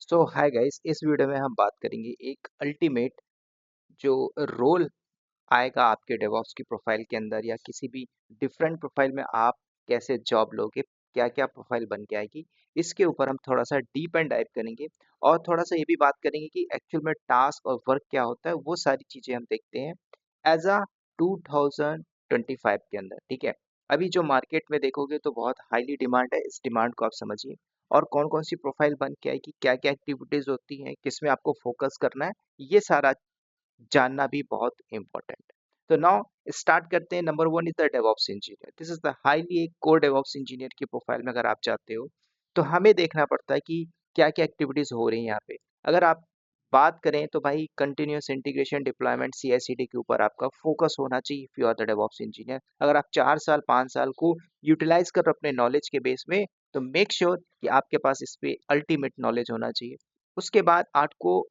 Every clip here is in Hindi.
सो हाय गाइस, इस वीडियो में हम बात करेंगे एक अल्टीमेट जो रोल आएगा आपके डेवऑप्स की प्रोफाइल के अंदर या किसी भी डिफरेंट प्रोफाइल में आप कैसे जॉब लोगे, क्या-क्या प्रोफाइल बन के आएगी, इसके ऊपर हम थोड़ा-सा डीप एंड डाइव करेंगे और थोड़ा-सा ये भी बात करेंगे कि एक्चुअल में टास्क और वर्क क्या होता है, वो सारी चीज़ें हम देखते हैं एज़ अ 2025 के अंदर, ठीक है? अभी जो मार्केट में देखोगे तो बहुत हाईली डिमांड है, इस डिमांड को आप समझिए और कौन-कौन सी प्रोफाइल बन के आएगी, क्या-क्या एक्टिविटीज़ होती हैं, किसमें आपको फोकस करना है, ये सारा जानना भी बहुत इम्पोर्टेंट है। तो नाउ स्टार्ट करते हैं। Number 1 is the DevOps engineer. This is the highly एक कोर डेवऑप्स इंजीनियर की प्रोफाइल में अगर आप जाते हो, तो हमें देखना पड़ता है कि क्या-क्या एक्टिविटीज़ हो रही हैं यहाँ पे। अगर आप बात करें तो भाई कंटीन्यूअस इंटीग्रेशन, डिप्लॉयमेंट, सीआई/सीडी के ऊपर आपका फोकस होना चाहिए if you are the DevOps engineer. अगर आप 4 साल, 5 साल को यूटिलाइज़ कर रहे हो अपने नॉलेज के बेस में, तो मेक श्योर कि आपके पास इस पे अल्टीमेट नॉलेज होना चाहिए। उसके बाद आपको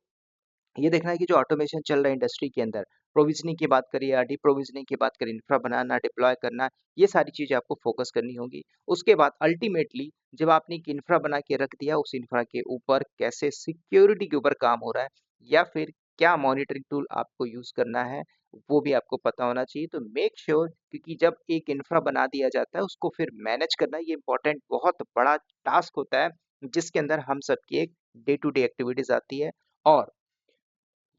ये देखना है कि जो ऑटोमेशन चल रहा है इंडस्ट्री के अंदर, प्रोविजनिंग की बात करिए या डीप्रोविजनिंग की बात करें, इंफ्रा बनाना, डिप्लॉय करना, ये सारी चीज़ें आपको फोकस करनी होंगी। उसके बाद अल्टीमेटली जब आपने एक इंफ्रा बना के रख दिया, उस इंफ्रा के ऊपर कैसे सिक्योरिटी के ऊपर काम हो रहा है या फिर क्या मॉनिटरिंग टूल आपको यूज़ करना है, वो भी आपको पता होना चाहिए। तो मेक श्योर क्योंकि जब एक इंफ्रा बना दिया जाता है, उसको फिर मैनेज करना ये इम्पोर्टेंट बहुत बड़ा टास्क होता है, जिसके अंदर हम सबकी एक डे टू डे एक्टिविटीज़ आती है और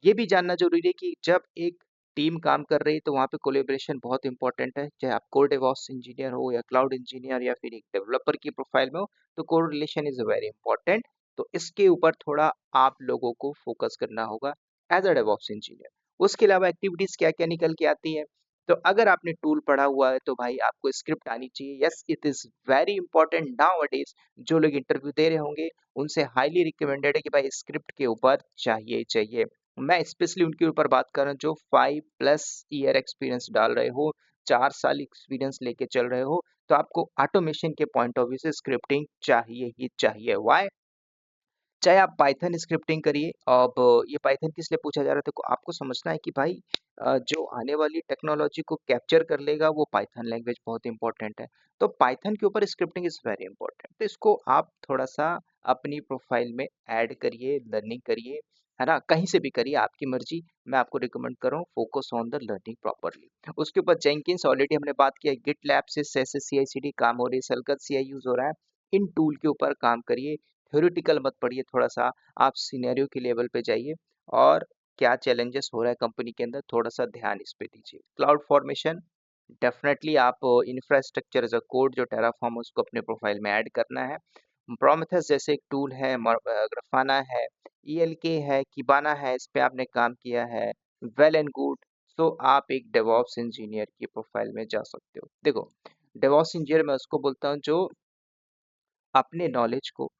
ये भी जानना ज़रूरी है कि जब एक टीम काम कर रही है तो वहाँ पे कोलैबोरेशन बहुत इंपॉर्टेंट है, चाहे आप कोर डेवऑप्स इंजीनियर हो या क्लाउड इंजीनियर या फिर एक डेवलपर की प्रोफाइल में हो, तो कोरिलेशन इज़ वेरी इंपॉर्टेंट। तो इसके ऊपर थोड़ा आप लोगों को फोकस करना होगा एज़ अ डेवऑप्स इंजीनियर। उसके अलावा एक्टिविटीज़ क्या-क्या निकल के आती हैं, तो अगर आपने टूल पढ़ा हुआ है तो भाई आपको स्क्रिप्ट आनी चाहिए। Yes, it is very important nowadays. जो लोग इंटरव्यू दे रहे होंगे, उनसे हाइली रिकमेंडेड है कि भाई स्क्रिप्ट के ऊपर चाहिए ही चाहिए। मैं स्पेशली उनके ऊपर बात कर रहा हूँ जो 5 प्लस ईयर एक्सपीरियंस डाल रहे हो, 4 साल एक्सपीरियंस लेके चल रहे हो, तो आपको ऑटोमेशन के पॉइंट ऑफ व्यू से स्क्रिप्टिंग चाहिए ही चाहिए। व्हाई? चाहे आप पाइथन स्क्रिप्टिंग करिए। अब ये पाइथन किस लिए पूछा जा रहा है, देखो आपको समझना है कि भाई जो आने वाली टेक्नोलॉजी को कैप्चर कर लेगा वो पाइथन लैंग्वेज बहुत इंपॉर्टेंट है। तो पाइथन के ऊपर स्क्रिप्टिंग इज़ वेरी इंपॉर्टेंट। तो इसको आप थोड़ा-सा अपनी प्रोफाइल में ऐड करिए, लर्निंग करिए, है ना? कहीं से भी करिए, आपकी मर्ज़ी। मैं आपको रिकमेंड कर रहा हूँ focus on the learning properly. उसके ऊपर जेंकिन्स ऑलरेडी हमने बात किया, गिटलैब से जैसे सीआई/सीडी काम हो रही है, सल्कत सीआई यूज़ हो रहा है। इन टूल के ऊपर काम करिए, थ्योरेटिकल मत पढ़िए, थोड़ा-सा आप सिनेरियो के लेवल पे जाइए और क्या चैलेंजेस हो रहा है कंपनी के अंदर, थोड़ा-सा ध्यान इस पे दीजिए। क्लाउड फॉर्मेशन डेफ़िनेटली आप इंफ्रास्ट्रक्चर एज़ अ कोड जो टेराफॉर्म उसको अपने प्रोफ़ाइल में ऐड करना है। प्रोमेथेस जैसे एक टूल है, ग्राफाना है, ईएलके है, किबाना है, इस पे आपने काम किया है, वेल एंड गुड। सो आप एक डेवऑप्स इंजीनियर की प्रोफ़ाइल में जा सकते हो। देखो, डेवऑप्स इंजीनियर मैं उसको बोलता हूँ जो अपने नॉलेज को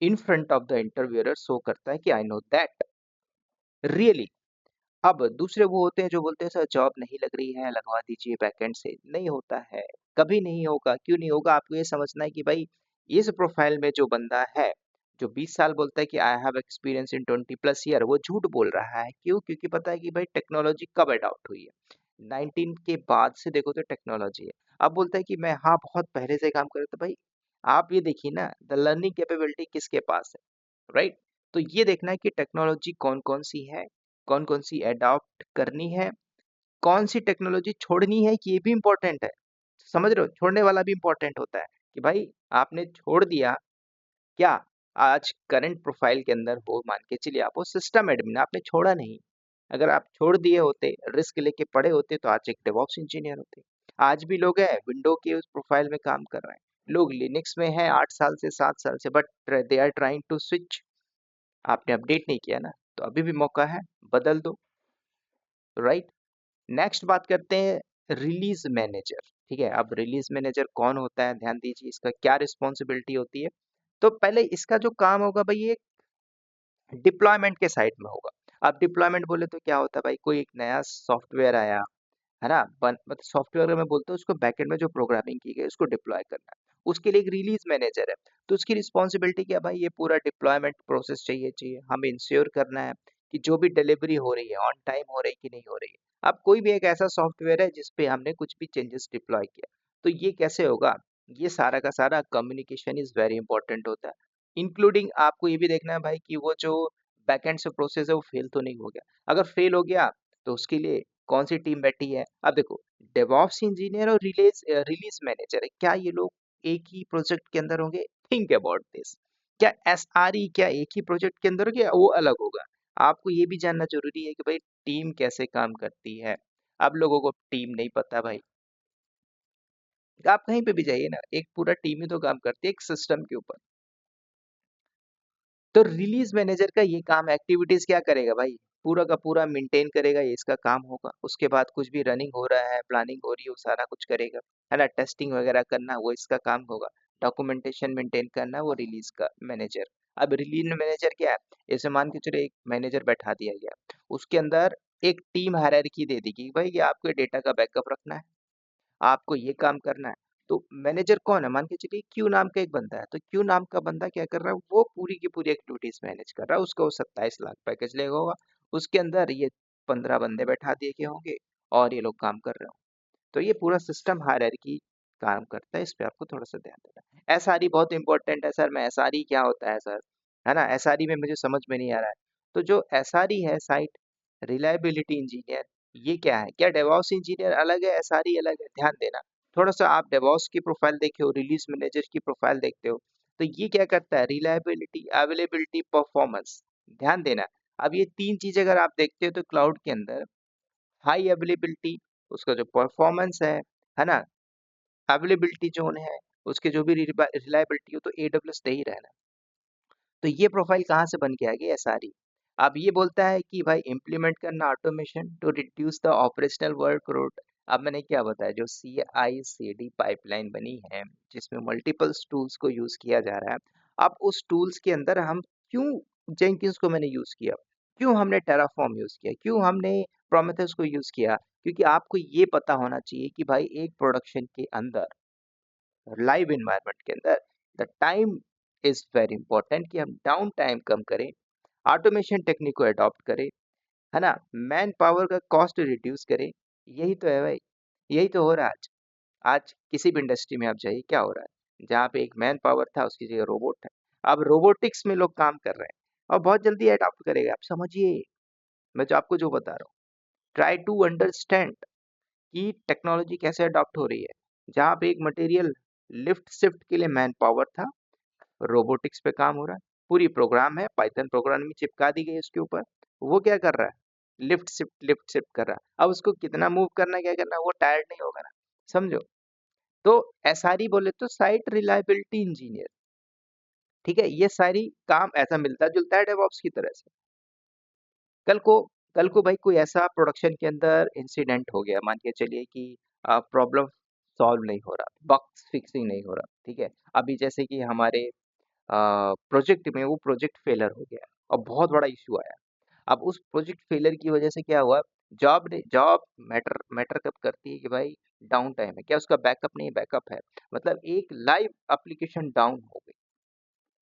in front of the interviewer show करता है कि आई नो दैट रियली। अब दूसरे वो होते हैं जो बोलते हैं सर जॉब नहीं लग रही है, लगवा दीजिए बैकएंड से। नहीं होता है, कभी नहीं होगा। क्यों नहीं होगा? आपको ये समझना है कि भाई इस प्रोफाइल में जो बंदा है, जो 20 साल बोलता है कि I have experience in 20 plus year, वो झूठ बोल रहा है। क्यों? क्योंकि पता है कि भाई टेक्नोलॉजी कब अडॉप्ट हुई है। 19 के बाद से देखो तो टेक्नोलॉजी है। अब बोलता है कि मैं हाँ, बहुत पहले से काम कर रहा था। भाई आप ये देखिए ना, द लर्निंग कैपेबिलिटी किसके पास है, राइट? तो ये देखना है कि टेक्नोलॉजी कौन-कौन सी है, कौन-कौन सी एडॉप्ट करनी है, कौन-सी टेक्नोलॉजी छोड़नी है, ये भी इम्पोर्टेंट है। समझ रहे हो? छोड़ने वाला भी इम्पोर्टेंट होता है कि भाई आपने छोड़ दिया, क्या आज करंट प्रोफाइल के अंदर हो, मान के चलिए आप हो सिस्टम एडमिन, आपने छोड़ा नहीं। अगर आप छोड़ दिए होते, रिस्क लेके पड़े होते तो आज एक डेवऑप्स इंजीनियर होते। आज भी लोग हैं विंडो के उस प्रोफाइल में काम कर रहे हैं। लोग लिनक्स में हैं 8 साल से 7 साल से, but they are trying to switch. आपने अपडेट नहीं किया ना, तो अभी भी मौका है, बदल दो, राइट? नेक्स्ट बात करते हैं रिलीज मैनेजर। ठीक है, अब रिलीज मैनेजर कौन होता है, ध्यान दीजिए इसका क्या रिस्पॉन्सिबिलिटी होती है। तो पहले इसका जो काम होगा भाई ये डिप्लॉयमेंट के साइड में होगा। अब डिप्लॉयमेंट बोले तो क्या होता है भाई, कोई एक नया सॉफ्टवेयर आया, है ना? मतलब सॉफ्टवेयर अगर मैं बोलता हूँ उसको बैकएंड में जो प्रोग्रामिंग की गई उसको डिप्लॉय करना है। उसके लिए एक रिलीज मैनेजर है। तो उसकी रिस्पॉन्सिबिलिटी क्या भाई, ये पूरा डिप्लॉयमेंट प्रोसेस चाहिए चाहिए हमें इंश्योर करना है कि जो भी डिलीवरी हो रही है ऑन टाइम हो रही है कि नहीं हो रही है। अब कोई भी एक ऐसा सॉफ्टवेयर है जिस पे हमने कुछ भी चेंजेस डिप्लॉय किया, तो ये कैसे होगा? ये सारा का सारा कम्युनिकेशन इज वेरी इंपॉर्टेंट होता है। इंक्लूडिंग आपको ये भी देखना है भाई कि वो जो बैकएंड से प्रोसेस है वो फेल तो नहीं हो गया। अगर फेल हो गया तो उसके लिए कौन सी टीम बैठी है? अब देखो, डेवऑप्स इंजीनियर और रिलीज मैनेजर है, क्या ये लोग एक ही प्रोजेक्ट के अंदर होंगे? Think about this. क्या एसआरई क्या एक ही प्रोजेक्ट के अंदर होगा या वो अलग होगा? आपको ये भी जानना जरूरी है कि भाई टीम कैसे काम करती है। अब लोगों को टीम नहीं पता भाई। आप कहीं पे भी जाइए ना, एक पूरा टीम ही तो काम करती है एक सिस्टम के ऊपर। तो रिलीज मैनेजर का ये काम एक्टिविटीज क्या करेगा भाई? पूरा का पूरा मेंटेन करेगा, ये इसका काम होगा। उसके बाद कुछ भी रनिंग हो रहा है, प्लानिंग हो रही है, वो सारा कुछ करेगा, है ना। टेस्टिंग वगैरह करना वो इसका काम होगा। डॉक्यूमेंटेशन मेंटेन करना वो रिलीज का मैनेजर। अब रिलीज मैनेजर क्या है? जैसे मान के चलो एक मैनेजर बैठा दिया गया, उसके अंदर एक टीम हायरार्की दे दी कि भाई ये आपको डेटा का बैकअप रखना है, आपको ये काम करना है। तो मैनेजर कौन है? मान के चलिए क्यू नाम का एक बंदा है, तो क्यू नाम का बंदा क्या कर रहा है? वो पूरी की पूरी एक्टिविटीज मैनेज कर रहा है। उसका वो 27 लाख पैकेज लेगा होगा, उसके अंदर ये 15 बंदे बैठा दिए गए होंगे और ये लोग काम कर रहे होंगे। तो ये पूरा सिस्टम हायरार्की काम करता है, इस पे आपको थोड़ा सा ध्यान देना है। एसआरई बहुत इंपॉर्टेंट है सर। मैं एसआरई क्या होता है सर, है ना, एसआरई में मुझे समझ में नहीं आ रहा है। तो जो एसआरई है, साइट रिलायबिलिटी इंजीनियर, ये क्या है? क्या डेवऑप्स इंजीनियर अलग है, एसआरई अलग है? ध्यान देना। थोड़ा सा आप डेवऑप्स की प्रोफाइल देखे हो, रिलीज मैनेजर की प्रोफाइल देखते हो, तो ये क्या करता है? Reliability, availability, performance. ध्यान देना। अब ये तीन चीज अगर आप देखते हो तो क्लाउड के अंदर हाई अवेलेबिलिटी, उसका जो परफॉर्मेंस है ना, अवेलेबिलिटी जोन है, उसके जो भी रिलायबिलिटी हो, तो एडब्ल्यूएस दे ही रहना। तो ये प्रोफाइल कहाँ से बन के आ गई? एसआरई। अब ये बोलता है कि भाई इम्प्लीमेंट करना automation to reduce the operational workload. अब मैंने क्या बताया, जो सी आई सी डी पाइपलाइन बनी है जिसमें मल्टीपल टूल्स को यूज किया जा रहा है, अब उस टूल्स के अंदर हम क्यों जेंकिंस को मैंने यूज किया, क्यों हमने टेराफॉर्म यूज किया, क्यों हमने प्रोमेथेus को यूज किया? क्योंकि आपको ये पता होना चाहिए कि भाई एक प्रोडक्शन के अंदर, लाइव एनवायरनमेंट के अंदर, the time is very important, कि हम डाउन टाइम कम करें, ऑटोमेशन टेक्निक को अडॉप्ट करें, है ना, मैन पावर का कॉस्ट रिड्यूस करें। यही तो है भाई, यही तो हो रहा है आज। आज किसी भी इंडस्ट्री में आप जाइए, क्या हो रहा है? जहाँ पे एक मैन पावर था उसकी जगह रोबोट है। अब रोबोटिक्स में लोग काम कर रहे हैं और बहुत जल्दी अडॉप्ट करेगा, आप समझिए। मैं जो आपको जो बता रहा हूँ, ट्राई टू अंडरस्टैंड कि टेक्नोलॉजी कैसे अडॉप्ट हो रही है। जहाँ पे एक मटेरियल लिफ्ट शिफ्ट के लिए मैन पावर था, रोबोटिक्स पे काम हो रहा है। पूरी प्रोग्राम है, पाइथन प्रोग्रामिंग चिपका दी गई उसके ऊपर। वो क्या कर रहा है? लिफ्ट शिफ्ट कर रहा है। अब उसको कितना मूव करना है, क्या करना है, वो टायर्ड नहीं होगा ना। समझो। तो एसआरई बोले तो साइट रिलायबिलिटी इंजीनियर। ठीक है, ये सारी काम ऐसा मिलता जुलता है डेवऑप्स की तरह से। कल को कल को भाई कोई ऐसा प्रोडक्शन के अंदर इंसिडेंट हो गया, मान के चलिए कि प्रॉब्लम सॉल्व नहीं हो रहा, बग्स फिक्सिंग नहीं हो रहा, ठीक है। अभी जैसे कि हमारे प्रोजेक्ट में वो प्रोजेक्ट फेलर हो गया और बहुत बड़ा इशू आया। अब उस प्रोजेक्ट फेलियर की वजह से क्या हुआ? जॉब मैटर मैटर कब करती है कि भाई डाउन टाइम है, क्या उसका बैकअप नहीं है? बैकअप है। मतलब एक लाइव एप्लीकेशन डाउन हो गई,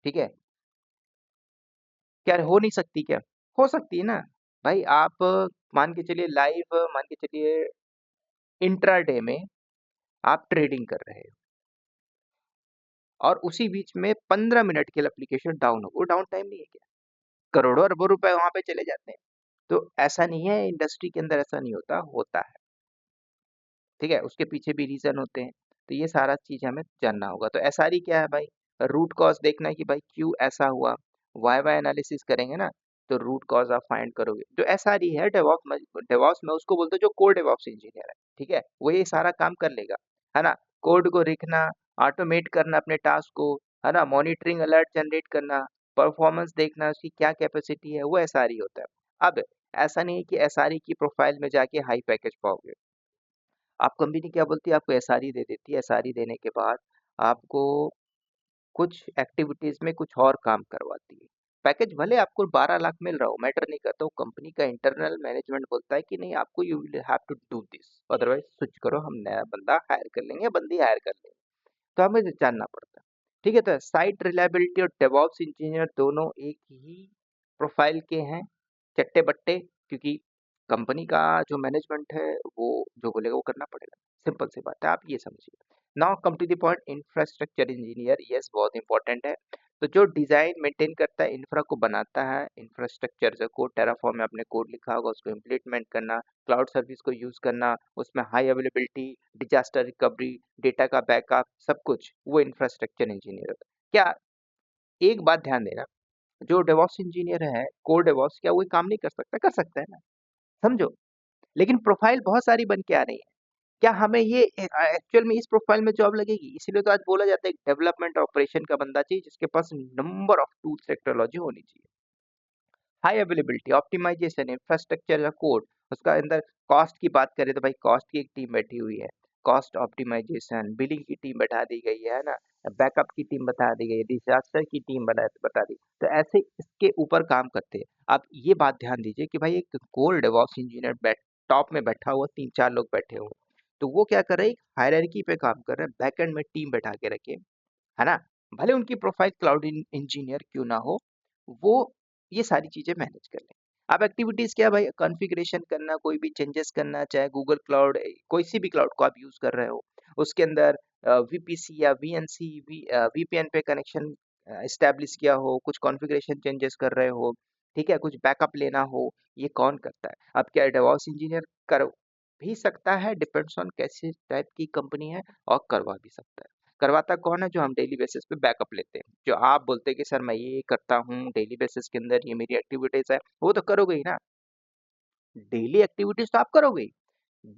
ठीक है। क्या हो नहीं सकती क्या? हो सकती है ना भाई। आप मान के चलिए लाइव, मान के चलिए इंट्राडे में आप ट्रेडिंग कर रहे हो और उसी बीच में 15 मिनट के लिए एप्लीकेशन डाउन हो, वो डाउन टाइम नहीं है क्या? करोड़ों अरबों रुपए वहां पे चले जाते हैं। तो ऐसा नहीं है, इंडस्ट्री के अंदर ऐसा नहीं होता, होता है। ठीक है, उसके पीछे भी रीजन होते हैं। तो ये सारा चीज हमें जानना होगा। तो एसआरई क्या है भाई? रूट कॉज देखना है कि भाई क्यों ऐसा हुआ। वाई वाई एनालिसिस करेंगे ना, तो रूट कॉज आप फाइंड करोगे। जो एसआरई है डेवॉप्स में उसको बोलते हैं जो कोर डेवॉप्स इंजीनियर है, ठीक है, वो ये सारा काम कर लेगा, है ना। कोड को लिखना, ऑटोमेट करना अपने टास्क को, है ना, मॉनिटरिंग अलर्ट जनरेट करना, परफॉर्मेंस देखना, उसकी क्या कैपेसिटी है, वो एसआरई होता है। अब ऐसा नहीं है कि एसआरई की प्रोफाइल में जाके हाई पैकेज पाओगे। आप कंपनी क्या बोलती है? आपको एसआरई दे देती है, एसआरई देने के बाद आपको कुछ एक्टिविटीज में कुछ और काम करवाती है। पैकेज भले आपको 12 लाख मिल रहा हो, मैटर नहीं करता। वो कंपनी का इंटरनल मैनेजमेंट बोलता है कि नहीं, आपको you will have to do this, otherwise switch करो, हम नया बंदा हायर कर लेंगे, बंदी हायर कर लेंगे। तो हमें जानना पड़ता है। ठीक है, तो साइट रिलायबिलिटी और डेवऑप्स इंजीनियर दोनों एक ही प्रोफाइल के हैं, चट्टे बट्टे। क्योंकि कंपनी का जो मैनेजमेंट है वो जो बोलेगा वो करना पड़ेगा। सिंपल सी बात है, आप ये समझिए। Now come to the point, infrastructure engineer, yes बहुत इंपॉर्टेंट है। तो जो डिजाइन मेंटेन करता है, इंफ्रा को बनाता है, इंफ्रास्ट्रक्चर जो कोड टेराफॉर्म में आपने कोड लिखा होगा उसको इम्प्लीमेंट करना, क्लाउड सर्विस को यूज करना, उसमें high availability, disaster recovery, data का बैकअप, सब कुछ वो इंफ्रास्ट्रक्चर इंजीनियर होता है। क्या एक बात ध्यान देना, जो डेवॉप्स इंजीनियर है, कोर डेवॉप्स, क्या वो ये काम नहीं कर सकता? कर सकता है ना, समझो। लेकिन प्रोफाइल बहुत सारी बन के आ रही है। क्या हमें ये एक्चुअल में इस प्रोफाइल में जॉब लगेगी? इसीलिए तो आज बोला जाता है डेवलपमेंट ऑपरेशन का बंदा चाहिए जिसके पास नंबर ऑफ टूल्स टेक्नोलॉजी होनी चाहिए। हाई अवेलेबिलिटी, ऑप्टिमाइजेशन, इंफ्रास्ट्रक्चर या कोड, उसका अंदर कॉस्ट की बात करें तो भाई कॉस्ट की एक टीम बैठी हुई है, कॉस्ट ऑप्टिमाइजेशन, बिलिंग की टीम बैठा दी गई है ना, बैकअप की टीम बता दी गई है, डिजास्टर की टीम बता दी। तो ऐसे इसके ऊपर काम करते हैं। आप ये बात ध्यान दीजिए कि भाई एक कोर डेवॉप्स इंजीनियर टॉप में बैठा हुआ 3-4 लोग बैठे हुए, तो वो क्या कर रहे हैं, एक हायरार्की पे काम कर रहे हैं, बैकएंड में टीम बैठा के रखे, है ना? भले उनकी प्रोफाइल क्लाउड इंजीनियर क्यों ना हो, वो ये सारी चीजें मैनेज कर लें। अब एक्टिविटीज क्या भाई, कॉन्फ़िगरेशन करना, कोई भी चेंजेस करना, चाहे गूगल क्लाउड, कोई सी भी क्लाउड को आप यूज कर रहे हो, उसके अंदर वीपीसी या वीएनसी वीपीएन पे कनेक्शन एस्टेब्लिश किया हो, कुछ कॉन्फ़िगरेशन चेंजेस कर रहे हो, ठीक है, कुछ बैकअप लेना हो, ये कौन करता है? अब क्या डेवॉप्स इंजीनियर कर भी सकता है, डिपेंड्स ऑन कैसी टाइप की कंपनी है, और करवा भी सकता है। करवाता कौन है? जो हम डेली बेसिस पे बैकअप लेते हैं, जो आप बोलते हैं कि सर मैं ये करता हूँ डेली बेसिस के अंदर, ये मेरी एक्टिविटीज है, वो तो करोगे ही ना, डेली एक्टिविटीज तो आप करोगे ही,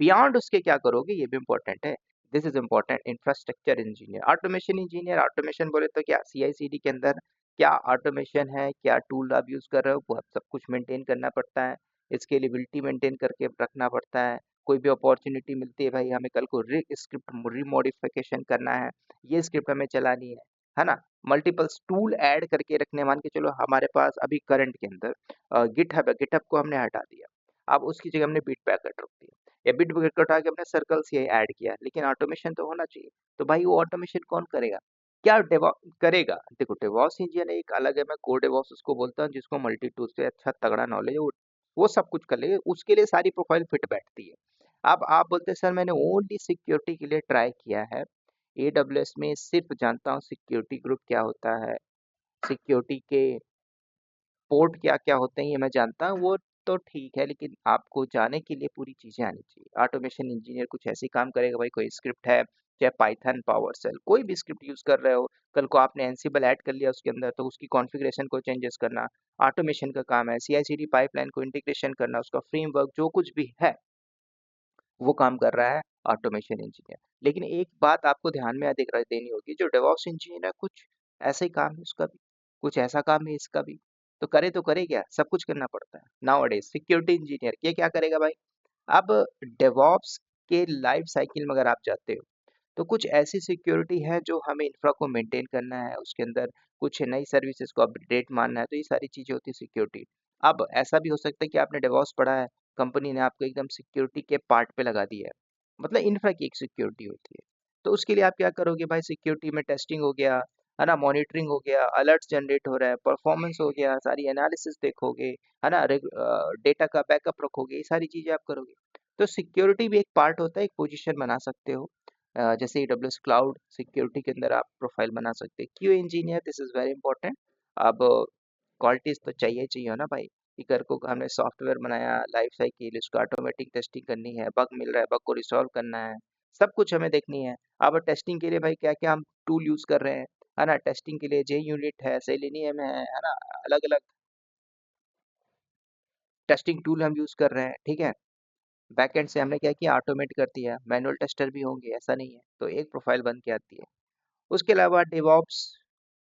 बियॉन्ड उसके क्या करोगे, ये भी इंपॉर्टेंट है। This is important. Infrastructure engineer, automation engineer, automation बोले तो क्या सीआईसीडी के अंदर क्या ऑटोमेशन है, क्या टूल आप यूज कर रहे हो, वो आप सब कुछ मेंटेन करना पड़ता है, स्केलेबिलिटी मेंटेन करके रखना पड़ता है। कोई भी अपॉर्चुनिटी मिलती है भाई, हमें कल को स्क्रिप्ट रिमॉडिफिकेशन करना है, ये स्क्रिप्ट हमें चलानी है ना, मल्टीपल टूल ऐड करके रखने, मान के चलो हमारे पास अभी करंट के अंदर गिटहब है, गिटहब को हमने हटा दिया, अब उसकी जगह हमने बिट पैकेट रख दिया, या बिट पैकेट को हटा के हमने सर्कल से ऐड किया, लेकिन ऑटोमेशन तो होना चाहिए। तो भाई वो ऑटोमेशन कौन करेगा? क्या डेवॉप्स करेगा? देखो डेवॉप्स इंजीनियर एक अलग है, मैं कोर डेवॉप्स उसको बोलता हूँ जिसको मल्टी टूल से अच्छा तगड़ा नॉलेज है, वो सब कुछ कर ले, उसके लिए सारी प्रोफाइल फिट बैठती है। अब आप बोलते हैं सर मैंने ओनली सिक्योरिटी के लिए ट्राई किया है, एडब्ल्यूएस में सिर्फ जानता हूँ सिक्योरिटी ग्रुप क्या होता है, सिक्योरिटी के पोर्ट क्या-क्या होते हैं ये मैं जानता हूँ, वो तो ठीक है, लेकिन आपको जाने के लिए पूरी चीज़ें आनी चाहिए। ऑटोमेशन इंजीनियर कुछ ऐसे काम करेगा भाई, कोई स्क्रिप्ट है, चाहे पाइथन, पावरशेल, कोई भी स्क्रिप्ट यूज़ कर रहे हो, कल को आपने एंसिबल ऐड कर लिया उसके अंदर, तो उसकी कॉन्फ़िगरेशन को चेंजेस करना, ऑटोमेशन का काम है। सीआई/सीडी पाइपलाइन को इंटीग्रेशन करना, उसका फ्रेमवर्क जो कुछ भी है, वो काम कर रहा है ऑटोमेशन इंजीनियर। लेकिन एक बात आपको ध्यान में देख देनी होगी, जो डेवऑप्स इंजीनियर है कुछ ऐसा ही काम है उसका भी, कुछ ऐसा काम है इसका भी, तो करे क्या, सब कुछ करना पड़ता है। नाउ सिक्योरिटी इंजीनियर ये क्या करेगा भाई? अब डेवऑप्स के लाइफ साइकिल में अगर आप जाते हो, तो कुछ ऐसी सिक्योरिटी है जो हमें इंफ्रा को मेंटेन करना है, उसके अंदर कुछ नई सर्विसेज को अपडेट मानना है, तो ये सारी चीजें होती है सिक्योरिटी। अब ऐसा भी हो सकता है कि आपने डेवॉप्स पढ़ा है, कंपनी ने आपको एकदम सिक्योरिटी के पार्ट पे लगा दिया है, मतलब इंफ्रा की एक सिक्योरिटी होती है, तो उसके लिए आप क्या करोगे भाई? सिक्योरिटी में टेस्टिंग हो गया, है ना, मॉनिटरिंग हो गया, अलर्ट्स जनरेट हो रहा है, परफॉर्मेंस हो गया, सारी एनालिसिस देखोगे, है ना, डेटा का बैकअप रखोगे, ये सारी चीजें आप करोगे। तो सिक्योरिटी भी एक पार्ट होता है, एक पोजीशन बना सकते हो। जैसे AWS क्लाउड सिक्योरिटी के अंदर आप प्रोफाइल बना सकते हैं। Q engineer, this is very important. अब क्वालिटीज तो चाहिए चाहिए हो ना भाई, कि कर को हमने सॉफ्टवेयर बनाया, लाइफ साइकिल, उसका ऑटोमेटिक टेस्टिंग करनी है, बग मिल रहा है, बग को रिसॉल्व करना है, सब कुछ हमें देखनी है। अब टेस्टिंग के लिए भाई क्या क्या हम टूल यूज कर रहे हैं, है ना, टेस्टिंग के लिए जे यूनिट है, सेलेनियम है ना, अलग अलग टेस्टिंग टूल हम यूज कर रहे हैं, ठीक है। बैकएंड से हमने क्या किया, ऑटोमेट कर दिया, मैनुअल टेस्टर भी होंगे ऐसा नहीं है, तो एक प्रोफाइल बन के आती है। उसके अलावा डेवॉप्स,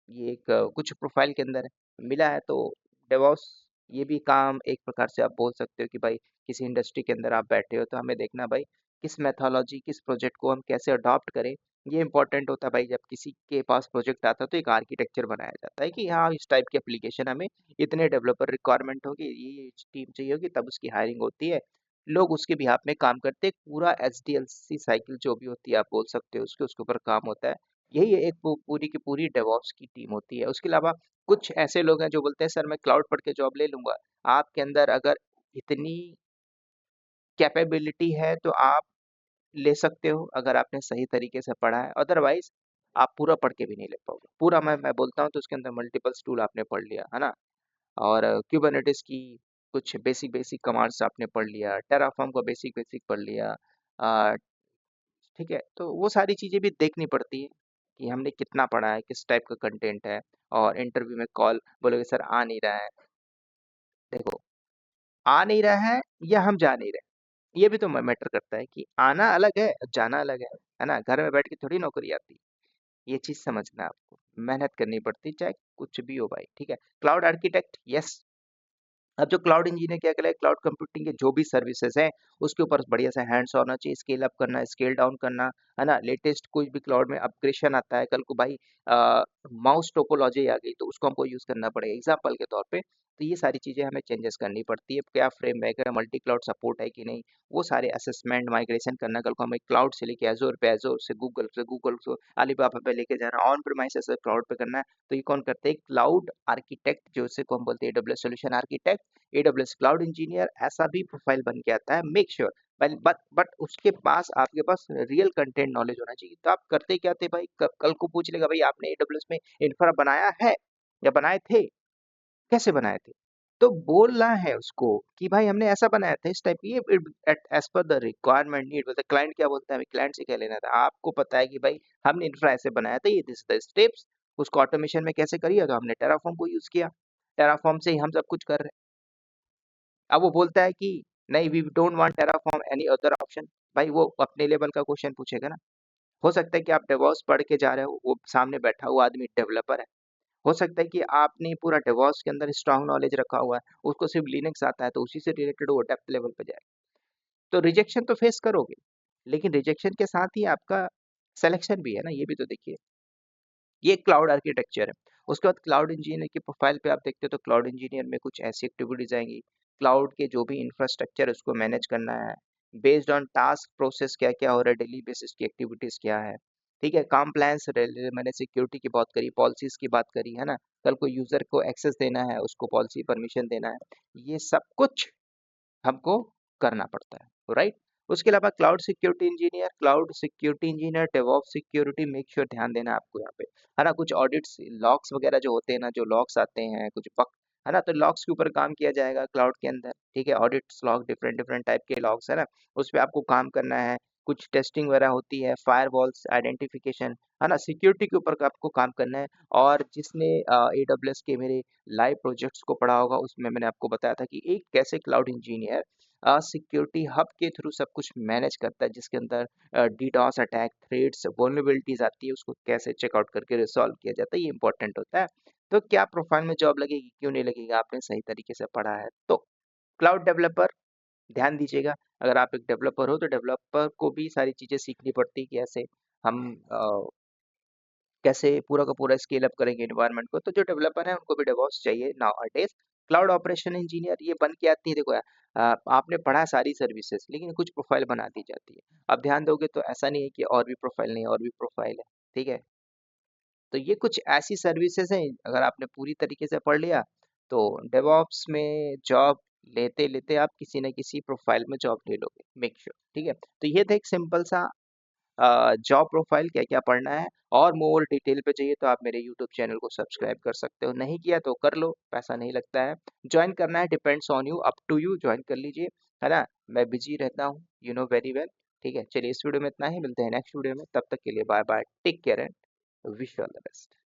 ये एक कुछ प्रोफाइल के अंदर मिला है, तो डेवॉप्स ये भी काम एक प्रकार से आप बोल सकते हो कि भाई किसी इंडस्ट्री के अंदर आप बैठे हो, तो हमें देखना भाई किस मेथोलॉजी, किस प्रोजेक्ट को हम कैसे अडॉप्ट करें, ये इंपॉर्टेंट होता है भाई। जब किसी के पास प्रोजेक्ट आता है तो एक आर्किटेक्चर बनाया जाता है कि हाँ इस टाइप की एप्लीकेशन हमें इतने डेवलपर रिक्वायरमेंट होगी, ये टीम चाहिए होगी, तब उसकी हायरिंग होती है, लोग उसके बिहाफ में काम करते हैं, पूरा SDLC साइकिल जो भी होती है आप बोल सकते हो, उसके ऊपर काम होता है। यही एक पूरी की पूरी डेवॉप्स की टीम होती है। उसके अलावा कुछ ऐसे लोग हैं जो बोलते हैं सर मैं क्लाउड पढ़ के जॉब ले लूंगा। आपके अंदर अगर इतनी कैपेबिलिटी है तो आप ले सकते हो, अगर आपने सही तरीके से पढ़ा है, अदरवाइज आप पूरा पढ़ के भी नहीं ले पाओगे। पूरा मैं बोलता हूँ तो उसके अंदर मल्टीपल्स टूल आपने पढ़ लिया, है ना? और क्यूबरनेटिस की कुछ बेसिक बेसिक कमांड्स आपने पढ़ लिया, टेराफॉर्म का बेसिक बेसिक पढ़ लिया। अ, ठीक है, तो वो सारी चीज़ें भी देखनी पड़ती है कि हमने कितना पढ़ा है, किस टाइप का कंटेंट है। और इंटरव्यू में कॉल बोलोगे सर आ नहीं रहा है, देखो आ नहीं रहा है या हम जा नहीं रहे, ये भी तो मैटर करता है कि आना अलग है, जाना अलग है ना? घर में बैठ के थोड़ी नौकरी आती है। ये चीज़ समझना है आपको, मेहनत करनी पड़ती है, चाहे कुछ भी हो भाई, ठीक है? Cloud architect, yes. अब जो क्लाउड इंजीनियर क्या करे, क्लाउड कंप्यूटिंग के जो भी सर्विसेज हैं उसके ऊपर बढ़िया से हैंड्स होना चाहिए, स्केल अप करना, स्केल डाउन करना, है ना? लेटेस्ट कोई भी क्लाउड में अपग्रेडेशन आता है, कल को भाई माउस टोपोलॉजी आ गई तो उसको हमको यूज करना पड़ेगा एग्जाम्पल के तौर पे। तो ये सारी चीजें हमें चेंजेस करनी पड़ती है, क्या फ्रेमवर्क है, मल्टी क्लाउड सपोर्ट है कि नहीं, वो सारे असेसमेंट माइग्रेशन करना, कल को हमें क्लाउड से लेके एजोर पे, एजोर से गूगल से अलीबाबा पे लेके जाना, ऑन प्रीमाइसेस से क्लाउड पे करना है। तो ये कौन करते हैं? क्लाउड आर्किटेक्ट, जो उसे को हम बोलते हैं AWS solution architect, AWS cloud engineer, ऐसा भी प्रोफाइल बन के आता है। मेक श्योर बट उसके पास आपके पास रियल कंटेंट नॉलेज होना चाहिए। तो आप करते क्या थे भाई, कल को पूछ लेगा भाई आपने एडब्ल्यूएस में इंफ्रा बनाया है या बनाए थे, कैसे बनाए थे? तो बोलना है उसको कि भाई हमने ऐसा बनाया था इस टाइप की, as per the requirement need, मतलब क्लाइंट क्या बोलता है, हमें क्लाइंट से क्या लेना था। आपको पता है कि भाई हमने इंफ्रा ऐसे बनाया था, ये दिस द स्टेप्स, उसको ऑटोमेशन में कैसे करिए, तो हमने टेराफॉर्म को यूज किया, टेराफॉर्म से ही हम सब कुछ कर रहे हैं। अब वो बोलता है कि नहीं, we don't want Terraform, any other option, भाई वो अपने लेवल का क्वेश्चन पूछेगा ना। हो सकता है कि आप डेवॉप्स पढ़ के जा रहे हो, वो सामने बैठा हुआ आदमी डेवलपर है। हो सकता है कि आपने पूरा डेवॉप्स के अंदर स्ट्रांग नॉलेज रखा हुआ है, उसको सिर्फ लिनक्स आता है, तो उसी से रिलेटेड वो डेप्थ लेवल पे जाए। तो रिजेक्शन तो फेस करोगे, लेकिन रिजेक्शन के साथ ही आपका सिलेक्शन भी है ना, ये भी तो देखिए। ये क्लाउड आर्किटेक्चर है। उसके बाद क्लाउड इंजीनियर की प्रोफाइल पे आप देखते हो तो क्लाउड इंजीनियर में कुछ ऐसी एक्टिविटीज आएंगी, क्लाउड के जो भी इंफ्रास्ट्रक्चर है उसको मैनेज करना है, बेस्ड ऑन टास्क प्रोसेस क्या क्या हो रहा है, डेली बेसिस की एक्टिविटीज क्या है, ठीक है? कॉम्प्लायंस, मैंने सिक्योरिटी की बात करी, पॉलिसीज की बात करी, है ना? कल को यूजर को एक्सेस देना है, उसको पॉलिसी परमिशन देना है, ये सब कुछ हमको करना पड़ता है, राइट? उसके अलावा cloud security engineer, DevOps security, make sure, ध्यान देना आपको यहाँ पे, है ना? कुछ ऑडिट्स लॉग्स वगैरह जो होते हैं ना, जो लॉग्स आते हैं कुछ बग, है ना? तो लॉग्स के ऊपर काम किया जाएगा क्लाउड के अंदर, ठीक है? Audits log, different different type के लॉग्स, है ना? उस पर आपको काम करना है। कुछ टेस्टिंग वगैरह होती है, फायरवॉल्स आइडेंटिफिकेशन, है ना? सिक्योरिटी के ऊपर आपको काम करना है। और जिसने AWS के मेरे लाइव प्रोजेक्ट्स को पढ़ा होगा, उसमें मैंने आपको बताया था कि एक कैसे क्लाउड इंजीनियर सिक्योरिटी हब के थ्रू सब कुछ मैनेज करता है, जिसके अंदर डीडॉस अटैक, थ्रेड्स, वल्नरेबिलिटीज आती है, उसको कैसे चेकआउट करके रिजॉल्व किया जाता है, ये इंपॉर्टेंट होता है। तो क्या प्रोफाइल में जॉब लगेगी, क्यों नहीं लगेगी, आपने सही तरीके से पढ़ा है तो। क्लाउड डेवलपर, ध्यान दीजिएगा, अगर आप एक डेवलपर हो तो डेवलपर को भी सारी चीजें सीखनी पड़ती है कि ऐसे हम कैसे पूरा का पूरा स्केल अप करेंगे एनवायरनमेंट को। तो जो डेवलपर है उनको भी डेवॉप्स चाहिए नाउ-अ-डेज़। क्लाउड ऑपरेशन इंजीनियर, ये बन के आती है, देखो यार, आपने पढ़ा सारी सर्विसेज, लेकिन कुछ प्रोफाइल बना दी जाती है। अब ध्यान दोगे तो ऐसा नहीं है कि और भी प्रोफाइल नहीं, और भी प्रोफाइल है, ठीक है? तो ये कुछ ऐसी सर्विसेज हैं, अगर आपने पूरी तरीके से पढ़ लिया तो डेवऑप्स में जॉब लेते लेते आप किसी न किसी प्रोफाइल में जॉब ले लोगे, मेक श्योर, ठीक है? तो ये था एक सिंपल सा जॉब प्रोफाइल, क्या-क्या पढ़ना है। और मोर डिटेल पे चाहिए तो आप मेरे यूट्यूब चैनल को सब्सक्राइब कर सकते हो, नहीं किया तो कर लो, पैसा नहीं लगता है। जॉइन करना है, depends on you, up to you, join कर लीजिए, है ना? मैं बिजी रहता हूँ, यू नो वेरी वेल, ठीक है? चलिए इस वीडियो में इतना ही, मिलते हैं नेक्स्ट वीडियो में, तब तक के लिए bye bye, take care and wish you all the best.